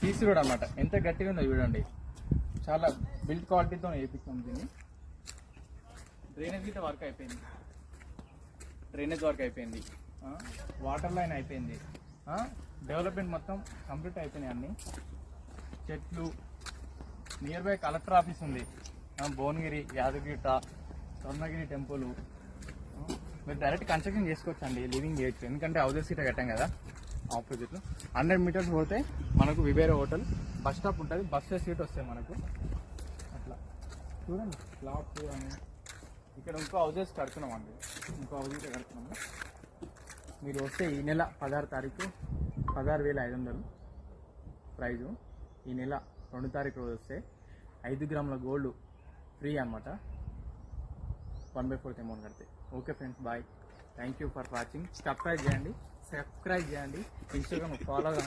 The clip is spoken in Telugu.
పీస్ కూడా అన్నమాట. ఎంత గట్టిగా ఉందో చూడండి. చాలా బిల్డ్ క్వాలిటీతో వేయించాం దీన్ని. డ్రైనేజ్ గిట్ట వర్క్ అయిపోయింది. వాటర్ లైన్ అయిపోయింది. డెవలప్మెంట్ మొత్తం కంప్లీట్ అయిపోయినాయి అన్ని. చెట్లు నియర్ బై కలెక్టర్ ఆఫీస్ ఉంది. భువనగిరి, యాదగిరిగుట్ట, స్వర్ణగిరి టెంపుల్. మీరు డైరెక్ట్ కన్స్ట్రక్షన్ చేసుకోవచ్చండి, లివింగ్ చేయొచ్చు. ఎందుకంటే హౌసెస్ గిట్ట కట్టాం కదా. ఆపోజిట్లో 100 మీటర్స్ పోతే మనకు విబేరా హోటల్ బస్ స్టాప్ ఉంటుంది. బస్సెస్ సీట్ వస్తాయి మనకు. అట్లా చూడండి ఫ్లాట్స్ అని. ఇక్కడ ఇంకో హౌసెస్ కడుతున్నామండి. కడుతున్నాము. మీరు వస్తే ఈ నెల 16 తారీఖు 16,500 ప్రైజు. ఈ నెల 2 తారీఖు రోజు వస్తే 5 గ్రాముల గోల్డ్ ఫ్రీ అనమాట. 1/4 అమౌంట్ కడితే. Okay friends, bye. Thank you for watching. Subscribe చేయండి. Instagram follow